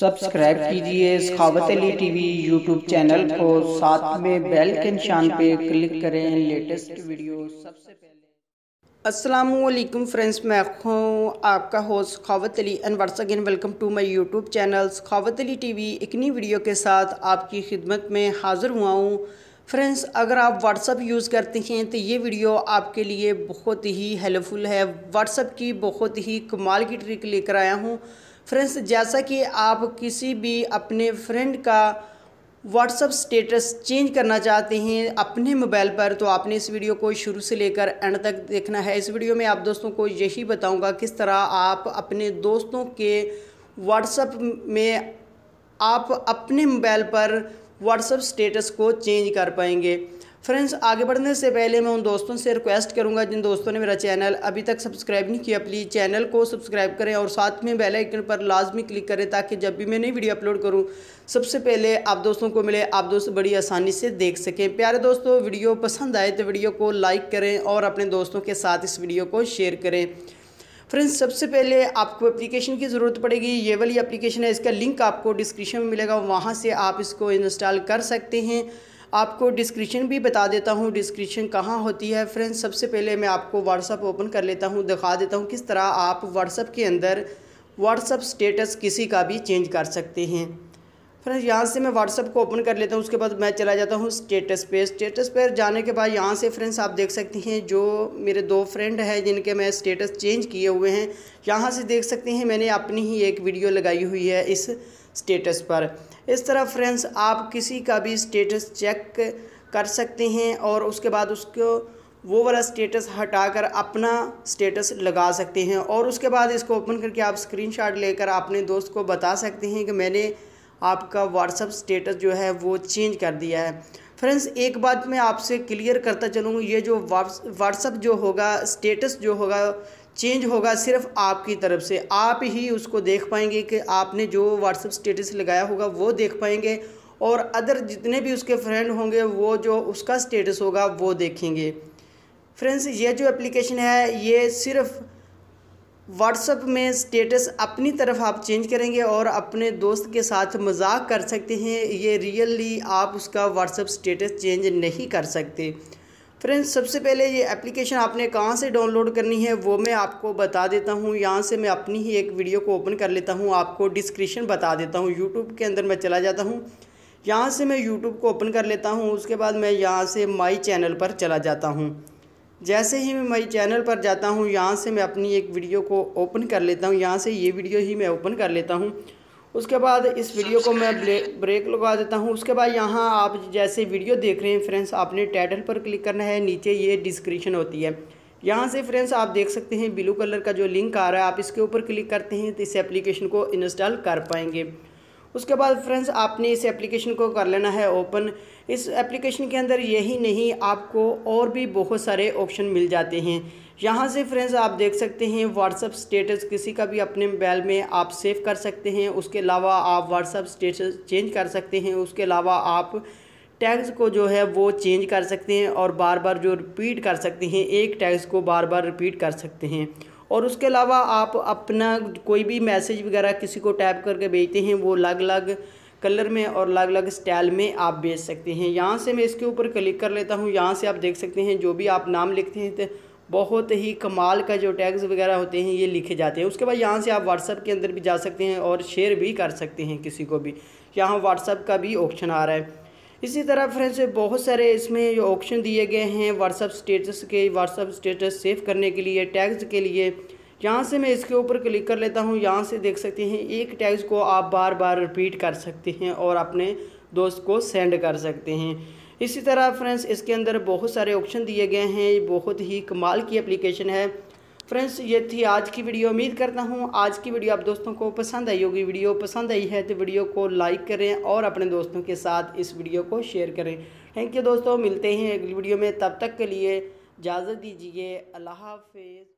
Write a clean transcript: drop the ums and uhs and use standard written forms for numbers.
Subscribe कीजिए सखावत Ali TV YouTube channel को, साथ में बेल के निशान पे क्लिक करें लेटेस्ट वीडियो सबसे पहले। अस्सलामुअलैकुम फ्रेंड्स, मैं हूँ आपका host Sakhawat Ali and once again welcome to my YouTube channel Sakhawat Ali TV. एक नई वीडियो के साथ आपकी खिदमत में हाज़िर हुआ हूँ। फ्रेंड्स, अगर आप व्हाट्सअप यूज़ करते हैं तो ये वीडियो आपके लिए बहुत ही हेल्पफुल है। व्हाट्सअप की बहुत ही कमाल की ट्रिक लेकर आया हूँ। फ्रेंड्स, जैसा कि आप किसी भी अपने फ्रेंड का व्हाट्सअप स्टेटस चेंज करना चाहते हैं अपने मोबाइल पर, तो आपने इस वीडियो को शुरू से लेकर एंड तक देखना है। इस वीडियो में आप दोस्तों को यही बताऊंगा किस तरह आप अपने दोस्तों के व्हाट्सअप में आप अपने मोबाइल पर व्हाट्सअप स्टेटस को चेंज कर पाएंगे। फ्रेंड्स, आगे बढ़ने से पहले मैं उन दोस्तों से रिक्वेस्ट करूंगा जिन दोस्तों ने मेरा चैनल अभी तक सब्सक्राइब नहीं किया, प्लीज़ चैनल को सब्सक्राइब करें और साथ में बेल आइकन पर लाजमी क्लिक करें ताकि जब भी मैं नई वीडियो अपलोड करूं सबसे पहले आप दोस्तों को मिले, आप दोस्त बड़ी आसानी से देख सकें। प्यारे दोस्तों, वीडियो पसंद आए तो वीडियो को लाइक करें और अपने दोस्तों के साथ इस वीडियो को शेयर करें। फ्रेंड्स, सबसे पहले आपको एप्लीकेशन की ज़रूरत पड़ेगी। ये वाली एप्लीकेशन है, इसका लिंक आपको डिस्क्रिप्शन में मिलेगा, वहाँ से आप इसको इंस्टॉल कर सकते हैं। आपको डिस्क्रिप्शन भी बता देता हूँ डिस्क्रिप्शन कहाँ होती है। फ्रेंड्स, सबसे पहले मैं आपको व्हाट्सअप ओपन कर लेता हूँ, दिखा देता हूँ किस तरह आप व्हाट्सअप के अंदर व्हाट्सअप स्टेटस किसी का भी चेंज कर सकते हैं। फ्रेंड्स, यहाँ से मैं व्हाट्सअप को ओपन कर लेता हूँ, उसके बाद मैं चला जाता हूँ स्टेटस पे। स्टेटस पर जाने के बाद यहाँ से फ्रेंड्स आप देख सकते हैं जो मेरे दो फ्रेंड हैं जिनके मैं स्टेटस चेंज किए हुए हैं, यहाँ से देख सकते हैं मैंने अपनी ही एक वीडियो लगाई हुई है इस स्टेटस पर। इस तरह फ्रेंड्स आप किसी का भी स्टेटस चेक कर सकते हैं और उसके बाद उसको वो वाला स्टेटस हटाकर अपना स्टेटस लगा सकते हैं और उसके बाद इसको ओपन करके आप स्क्रीनशॉट लेकर अपने दोस्त को बता सकते हैं कि मैंने आपका व्हाट्सअप स्टेटस जो है वो चेंज कर दिया है। फ्रेंड्स, एक बात मैं आपसे क्लियर करता चलूँ, ये जो व्हाट्सअप जो होगा स्टेटस जो होगा चेंज होगा सिर्फ आपकी तरफ से, आप ही उसको देख पाएंगे कि आपने जो व्हाट्सअप स्टेटस लगाया होगा वो देख पाएंगे और अदर जितने भी उसके फ्रेंड होंगे वो जो उसका स्टेटस होगा वो देखेंगे। फ्रेंड्स, ये जो एप्लीकेशन है ये सिर्फ व्हाट्सअप में स्टेटस अपनी तरफ आप चेंज करेंगे और अपने दोस्त के साथ मजाक कर सकते हैं, ये रियली आप उसका व्हाट्सअप स्टेटस चेंज नहीं कर सकते। फ्रेंड्स, सबसे पहले ये एप्लीकेशन आपने कहाँ से डाउनलोड करनी है वो मैं आपको बता देता हूँ। यहाँ से मैं अपनी ही एक वीडियो को ओपन कर लेता हूँ, आपको डिस्क्रिप्शन बता देता हूँ। यूट्यूब के अंदर मैं चला जाता हूँ, यहाँ से मैं यूट्यूब को ओपन कर लेता हूँ, उसके बाद मैं यहाँ से माई चैनल पर चला जाता हूँ। जैसे ही मैं माई चैनल पर जाता हूँ यहाँ से मैं अपनी एक वीडियो को ओपन कर लेता हूँ, यहाँ से ये वीडियो ही मैं ओपन कर लेता हूँ। उसके बाद इस वीडियो को मैं ब्रेक लगा देता हूँ। उसके बाद यहाँ आप जैसे वीडियो देख रहे हैं फ्रेंड्स, आपने टाइटल पर क्लिक करना है, नीचे ये डिस्क्रिप्शन होती है, यहाँ से फ्रेंड्स आप देख सकते हैं ब्लू कलर का जो लिंक आ रहा है, आप इसके ऊपर क्लिक करते हैं तो इस एप्लीकेशन को इंस्टॉल कर पाएंगे। उसके बाद फ्रेंड्स आपने इस एप्लीकेशन को कर लेना है ओपन। इस एप्लीकेशन के अंदर यही नहीं, आपको और भी बहुत सारे ऑप्शन मिल जाते हैं। यहाँ से फ्रेंड्स आप देख सकते हैं व्हाट्सअप स्टेटस किसी का भी अपने मोबाइल में आप सेव कर सकते हैं। उसके अलावा आप व्हाट्सअप स्टेटस चेंज कर सकते हैं। उसके अलावा आप टैग्स को जो है वो चेंज कर सकते हैं और बार बार जो रिपीट कर सकते हैं, एक टैग्स को बार बार रिपीट कर सकते हैं। और उसके अलावा आप अपना कोई भी मैसेज वगैरह किसी को टैप करके भेजते हैं वो अलग अलग कलर में और अलग अलग स्टाइल में आप भेज सकते हैं। यहाँ से मैं इसके ऊपर क्लिक कर लेता हूँ, यहाँ से आप देख सकते हैं जो भी आप नाम लिखते हैं तो बहुत ही कमाल का जो टैग्स वगैरह होते हैं ये लिखे जाते हैं। उसके बाद यहाँ से आप व्हाट्सअप के अंदर भी जा सकते हैं और शेयर भी कर सकते हैं किसी को भी, यहाँ व्हाट्सअप का भी ऑप्शन आ रहा है। इसी तरह फ्रेंड्स बहुत सारे इसमें जो ऑप्शन दिए गए हैं व्हाट्सअप स्टेटस के, व्हाट्सअप स्टेटस सेव करने के लिए, टैग्स के लिए। यहाँ से मैं इसके ऊपर क्लिक कर लेता हूँ, यहाँ से देख सकते हैं एक टैग्स को आप बार बार रिपीट कर सकते हैं और अपने दोस्त को सेंड कर सकते हैं। इसी तरह फ्रेंड्स इसके अंदर बहुत सारे ऑप्शन दिए गए हैं, ये बहुत ही कमाल की एप्लीकेशन है। फ्रेंड्स, ये थी आज की वीडियो। उम्मीद करता हूँ आज की वीडियो आप दोस्तों को पसंद आई होगी। वीडियो पसंद आई है तो वीडियो को लाइक करें और अपने दोस्तों के साथ इस वीडियो को शेयर करें। थैंक यू दोस्तों, मिलते हैं अगली वीडियो में, तब तक के लिए इजाज़त दीजिए। अल्लाह हाफिज़।